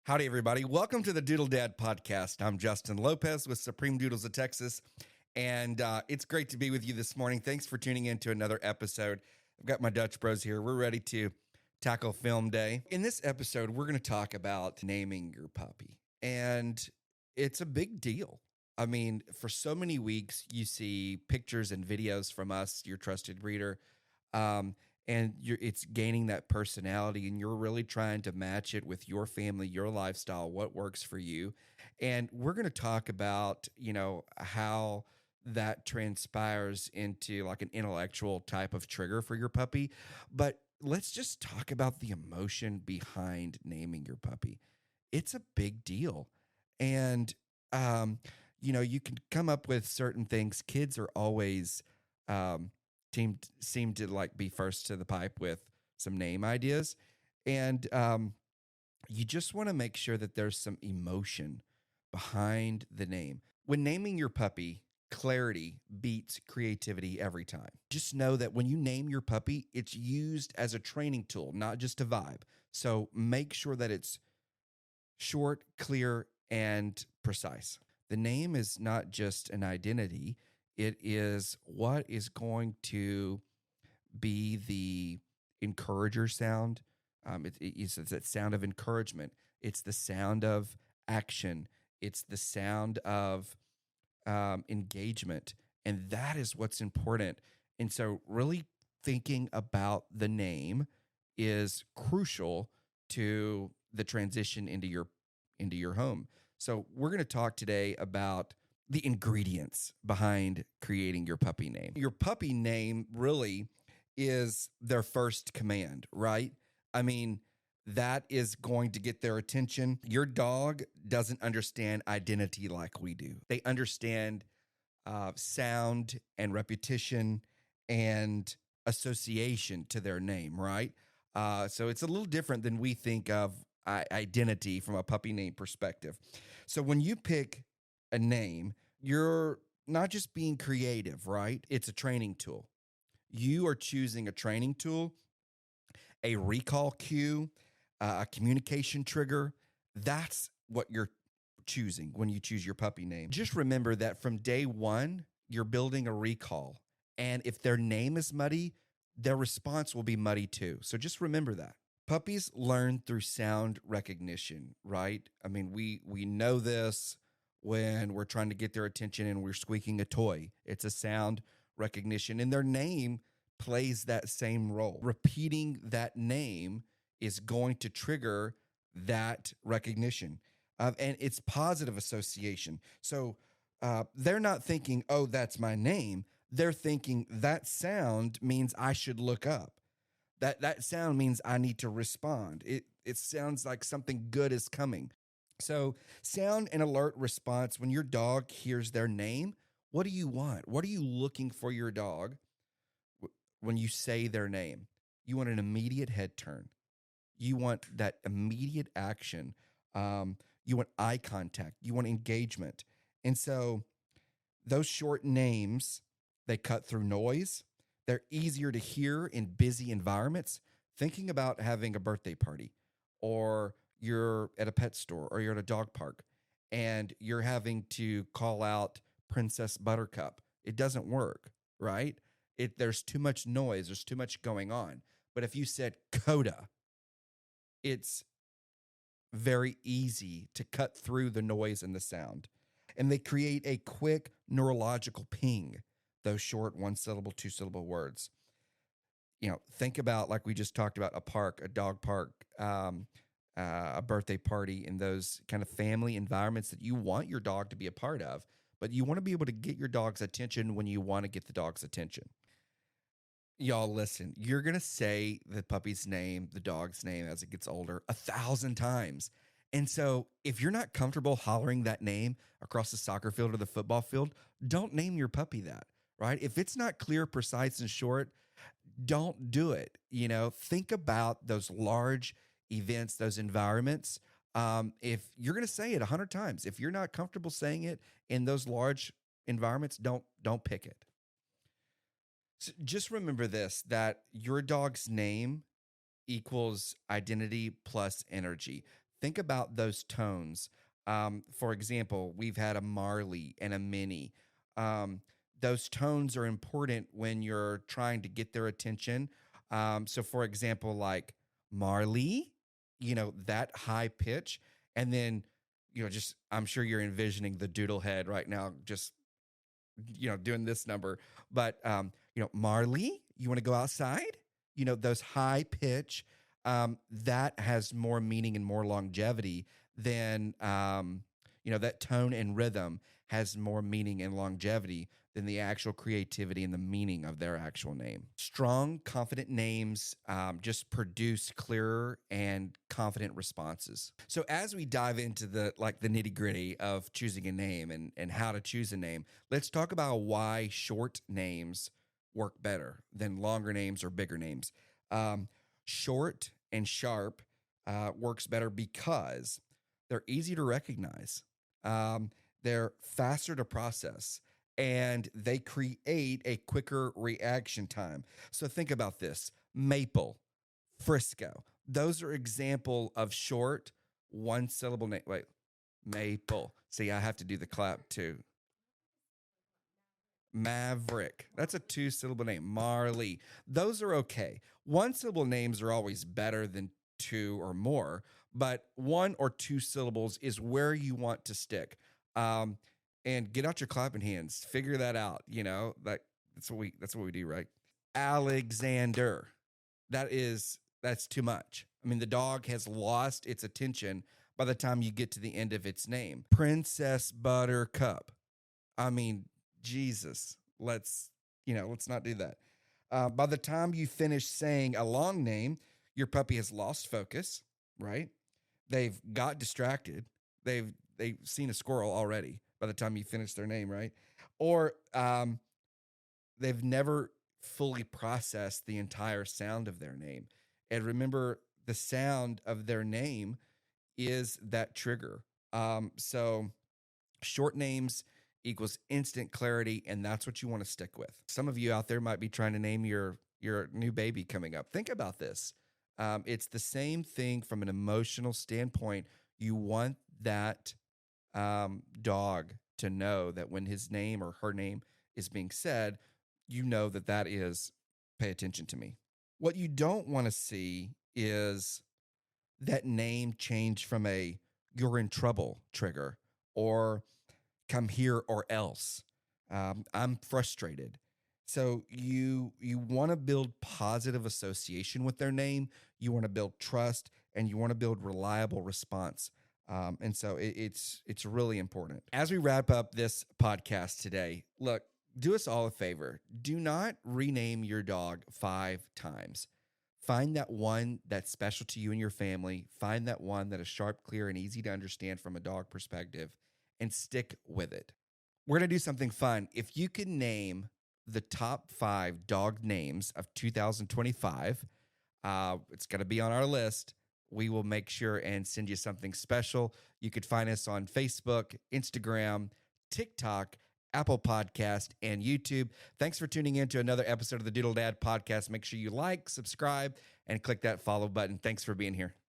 Howdy, everybody. Welcome to the Doodle Dad Podcast. I'm Justin Lopez with Supreme Doodles of Texas, and it's great to be with you this morning. Thanks for tuning in to another episode. I've got my Dutch bros here. We're ready to tackle film day. In this episode, we're going to talk about naming your puppy, and it's a big deal. I mean, for so many weeks, you see pictures and videos from us, your trusted reader, and it's gaining that personality, and you're really trying to match it with your family, your lifestyle, what works for you. And we're going to talk about, how that transpires into like an intellectual type of trigger for your puppy. But let's just talk about the emotion behind naming your puppy. It's a big deal. And, you can come up with certain things. Kids are always, seem to like be first to the pipe with some name ideas, and you just want to make sure that there's some emotion behind the name. When naming your puppy, clarity beats creativity every time. Just know that when you name your puppy, it's used as a training tool, not just a vibe. So make sure that it's short, clear, and precise. The name is not just an identity. It is what is going to be the encourager sound. It's that sound of encouragement. It's the sound of action. It's the sound of engagement. And that is what's important. And so really thinking about the name is crucial to the transition into your home. So we're going to talk today about the ingredients behind creating your puppy name. Your puppy name really is their first command, right? I mean, that is going to get their attention. Your dog doesn't understand identity like we do. They understand sound and repetition and association to their name, right? So it's a little different than we think of identity from a puppy name perspective. So when you pick a name, you're not just being creative, right? It's a training tool. You are choosing a training tool, a recall cue, a communication trigger. That's what you're choosing when you choose your puppy name. Just remember that from day one, you're building a recall. And if their name is muddy, their response will be muddy too. So just remember that. Puppies learn through sound recognition, right? I mean, we know this when we're trying to get their attention and we're squeaking a toy. It's a sound recognition, and their name plays that same role. Repeating that name is going to trigger that recognition, and it's positive association. So they're not thinking, oh, that's my name. They're thinking that sound means I should look up. That sound means I need to respond. It sounds like something good is coming. So sound and alert response, when your dog hears their name, what do you want? What are you looking for your dog when you say their name? You want an immediate head turn. You want that immediate action. You want eye contact. You want engagement. And so those short names, they cut through noise. They're easier to hear in busy environments. Thinking about having a birthday party, or you're at a pet store, or you're at a dog park, and you're having to call out Princess Buttercup. It doesn't work, right? There's too much noise. There's too much going on. But if you said Coda, it's very easy to cut through the noise and the sound. And they create a quick neurological ping, those short one-syllable, two-syllable words. Think about, like we just talked about, a park, a dog park, a birthday party, in those kind of family environments that you want your dog to be a part of, but you want to be able to get your dog's attention when you want to get the dog's attention. Y'all, listen, you're going to say the puppy's name, the dog's name as it gets older 1,000 times. And so if you're not comfortable hollering that name across the soccer field or the football field, don't name your puppy that, right? If it's not clear, precise, and short, don't do it. Think about those large events, those environments. If you're going to say it 100 times, if you're not comfortable saying it in those large environments, don't pick it. So just remember this, that your dog's name equals identity plus energy. think about those tones. For example, we've had a Marley and a Minnie. Um, those tones are important when you're trying to get their attention. So, for example, like Marley, that high pitch, and then, just I'm sure you're envisioning the doodle head right now, just doing this number. But Marley, you want to go outside? Those high pitch, that has more meaning and more longevity than that tone and rhythm has more meaning and longevity than the actual creativity and the meaning of their actual name. Strong, confident names just produce clearer and confident responses. So as we dive into the nitty gritty of choosing a name and how to choose a name, let's talk about why short names work better than longer names or bigger names. Short and sharp works better because they're easy to recognize. They're faster to process, and they create a quicker reaction time. So think about this: Maple, Frisco. Those are example of short, one syllable name. Wait, Maple. See, I have to do the clap too. Maverick. That's a two-syllable name. Marley. Those are okay. One-syllable names are always better than two or more, but one or two syllables is where you want to stick. And get out your clapping hands. Figure that out. That's what we do, right? Alexander. That's too much. I mean, the dog has lost its attention by the time you get to the end of its name. Princess Buttercup. I mean, Jesus, let's not do that. By the time you finish saying a long name, your puppy has lost focus, right? They've got distracted. They've seen a squirrel already by the time you finish their name, right? Or they've never fully processed the entire sound of their name. And remember, the sound of their name is that trigger. So short names equals instant clarity, and that's what you want to stick with. Some of you out there might be trying to name your new baby coming up. Think about this. It's the same thing from an emotional standpoint. You want that dog to know that when his name or her name is being said, that is pay attention to me. What you don't want to see is that name change from a you're in trouble trigger or come here or else. I'm frustrated. So you want to build positive association with their name. You want to build trust, and you want to build reliable response. And so it's really important. As we wrap up this podcast today, look, do us all a favor. Do not rename your dog 5 times. Find that one that's special to you and your family. Find that one that is sharp, clear, and easy to understand from a dog perspective, and stick with it. We're going to do something fun. If you can name the top 5 dog names of 2025, it's going to be on our list. We will make sure and send you something special. You could find us on Facebook, Instagram, TikTok, Apple Podcast, and YouTube. Thanks for tuning in to another episode of the Doodle Dad Podcast. Make sure you like, subscribe, and click that follow button. Thanks for being here.